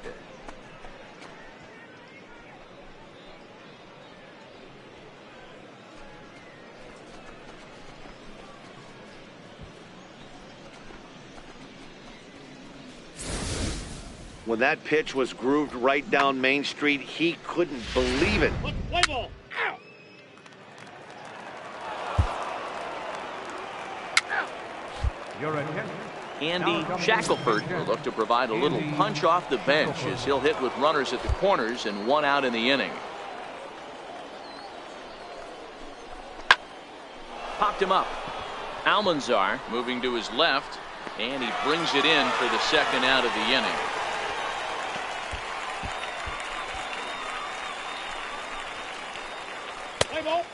When that pitch was grooved right down Main Street, he couldn't believe it. Let's play ball. Ow. Your attention. Andy Shackelford will look to provide a little punch off the bench as he'll hit with runners at the corners and one out in the inning. Popped him up. Almanzar moving to his left, and he brings it in for the second out of the inning. Play ball.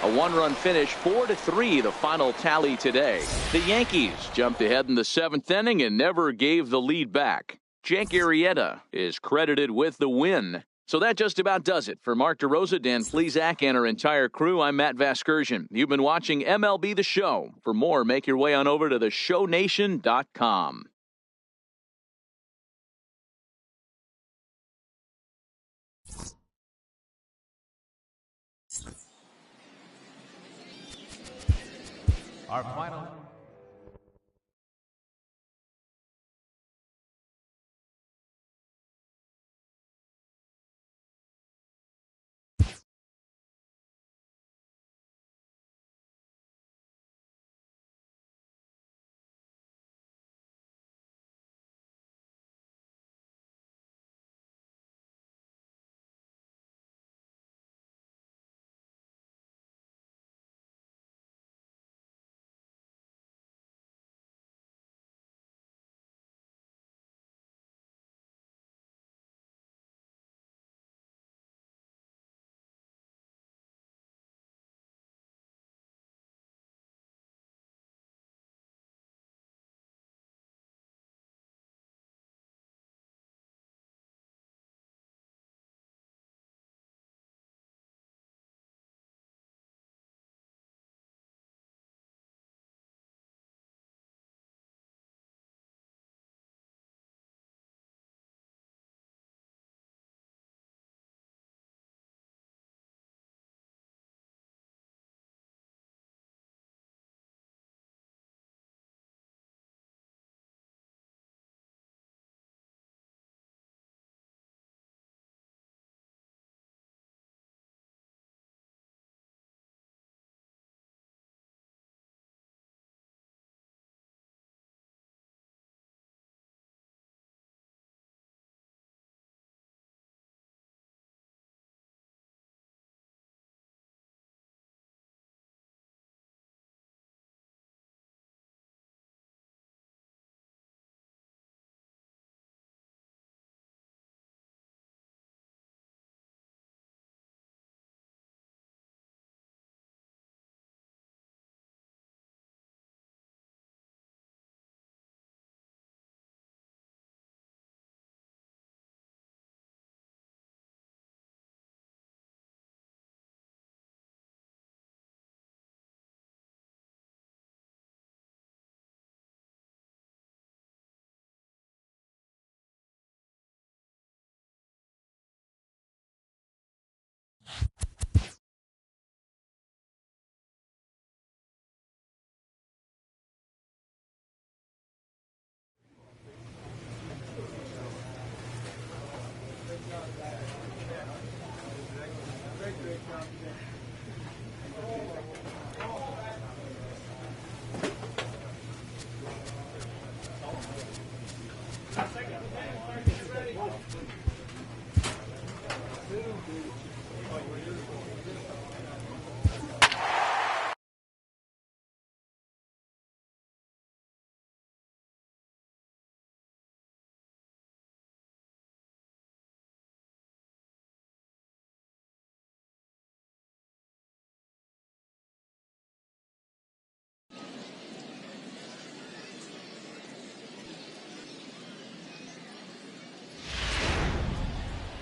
A one-run finish, 4-3, the final tally today. The Yankees jumped ahead in the seventh inning and never gave the lead back. Jake Arrieta is credited with the win. So that just about does it. For Mark DeRosa, Dan Plesac, and our entire crew, I'm Matt Vasgersian. You've been watching MLB The Show. For more, make your way on over to theshownation.com. Our final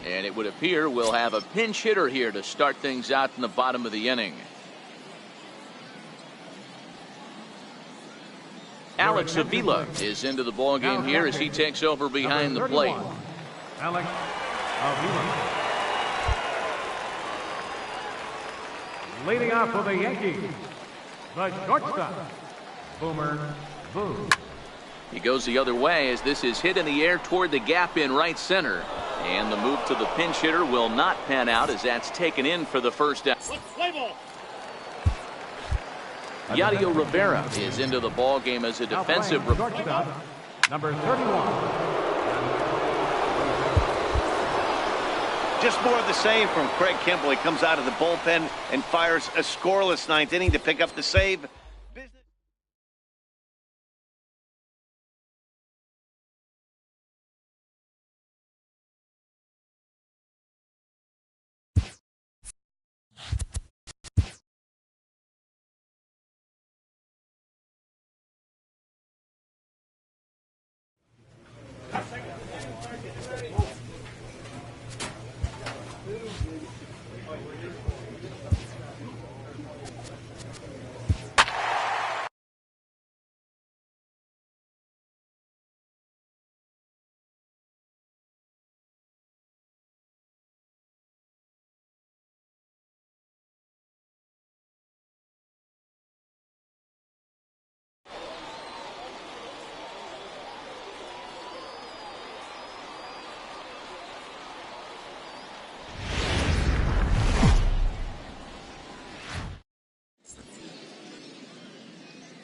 And it would appear we'll have a pinch hitter here to start things out in the bottom of the inning. Alex Avila is into the ballgame here as he takes over behind the plate. Alex Avila. Leading off for the Yankees, the shortstop, Boomer Boog. He goes the other way as this is hit in the air toward the gap in right center. And the move to the pinch hitter will not pan out as that's taken in for the first out. Yadier Rivera is into the ball game as a defensive shortstop, number 31. Just more of the same from Craig Kimbrel. He comes out of the bullpen and fires a scoreless ninth inning to pick up the save.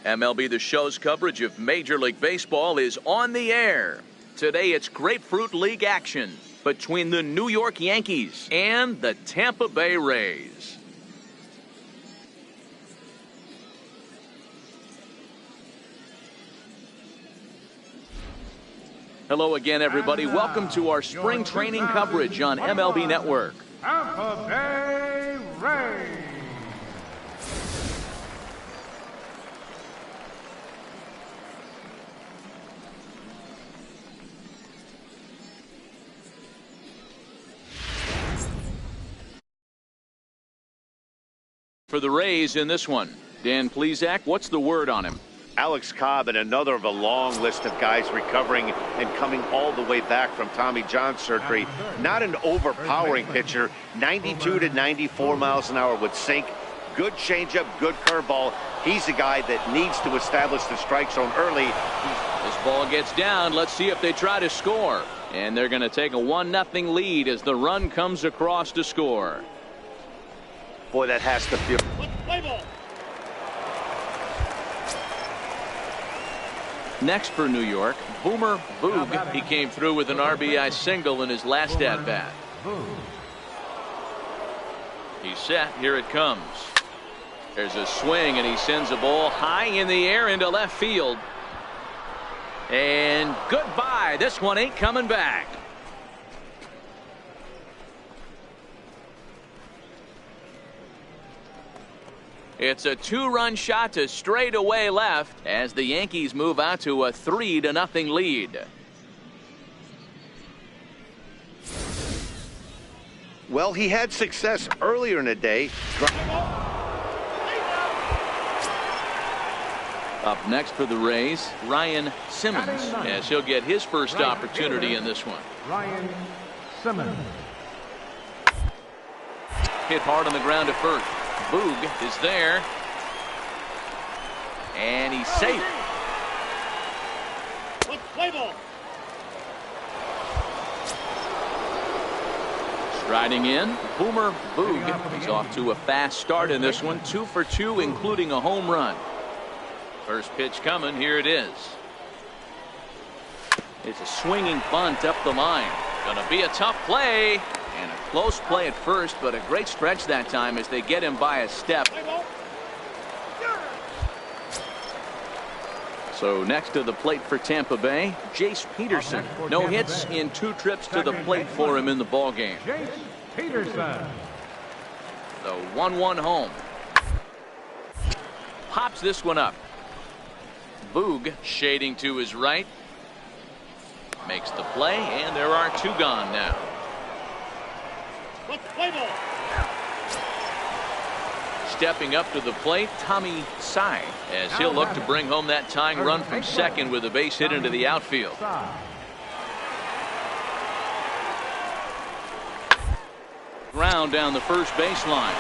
MLB The Show's coverage of Major League Baseball is on the air. Today it's Grapefruit League action between the New York Yankees and the Tampa Bay Rays. Hello again, everybody. Welcome to our spring training coverage on MLB Network. Tampa Bay Rays. For the Rays in this one, Dan Plesac, what's the word on him? Alex Cobb and another of a long list of guys recovering and coming all the way back from Tommy John surgery. Not an overpowering pitcher. 92 to 94 miles an hour with sink. Good changeup, good curveball. He's a guy that needs to establish the strike zone early. This ball gets down. Let's see if they try to score. And they're going to take a 1-0 lead as the run comes across to score. Boy, that has to feel. Next for New York, Boomer Boog. He came through with an RBI single in his last at-bat. He's set. Here it comes. There's a swing, and he sends a ball high in the air into left field. And goodbye. This one ain't coming back. It's a 2-run shot to straightaway left as the Yankees move out to a 3-0 lead. Well, he had success earlier in the day. Up next for the Rays, Ryan Simmons, as he'll get his first opportunity in this one. Ryan Simmons. Hit hard on the ground at first. Boog is there. And he's safe. Play ball. Riding in, Boomer Boog. He's off to a fast start in this one. 2 for 2, including a home run. First pitch coming. Here it is. It's a swinging bunt up the line. Gonna be a tough play. And a close play at first, but a great stretch that time as they get him by a step. So next to the plate for Tampa Bay, Jace Peterson. No hits in 2 trips to the plate for him in the ballgame. Jace Peterson. The 1-1 home. Pops this one up. Boog shading to his right. Makes the play, and there are 2 gone now. Play ball. Stepping up to the plate, Tommy Sy, as he'll look to bring home that tying run from second with a base hit into the outfield. Ground down the first baseline.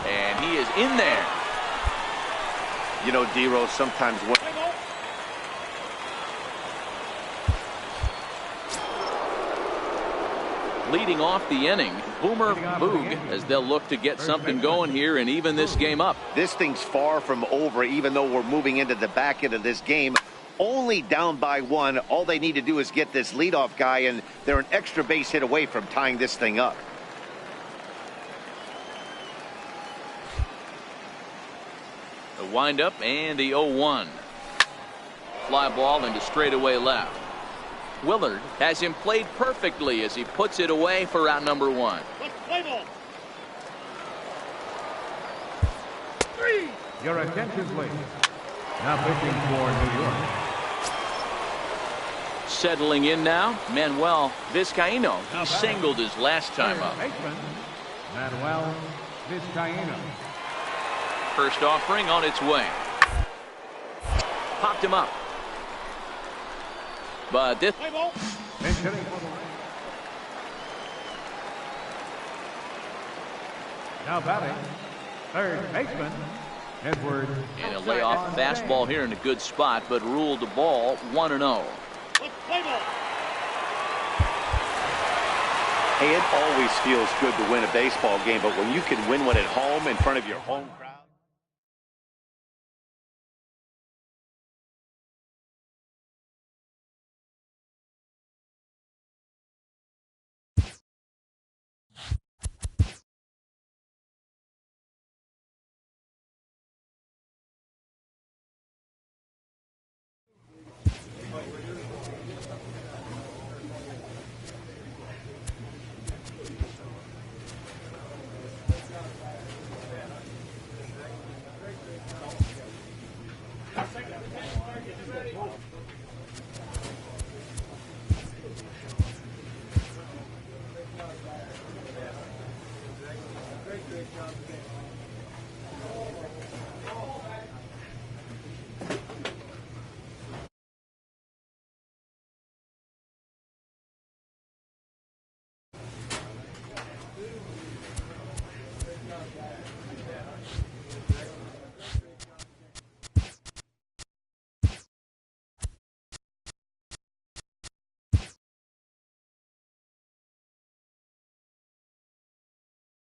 And he is in there. You know, D-Rose, sometimes what leading off the inning, Boomer Boog, as they'll look to get something going here and even this game up. this thing's far from over, even though we're moving into the back end of this game. Only down by 1. All they need to do is get this leadoff guy, and they're an extra base hit away from tying this thing up. The windup and the 0-1. Fly ball into straightaway left. Willard has him played perfectly as he puts it away for out number 1. Play ball. Your attention, please. Now pitching for New York. Settling in now, Manuel Vizcaino. He singled his last time up. Baseman, Manuel Vizcaino. First offering on its way. Popped him up. But this Play ball. Pinch hitting for the Rays. Now batting, third baseman, Edward. and a layoff fastball here in a good spot, but ruled the ball 1-0. Play ball. Hey, it always feels good to win a baseball game, but when you can win one at home in front of your home crowd. Great job again.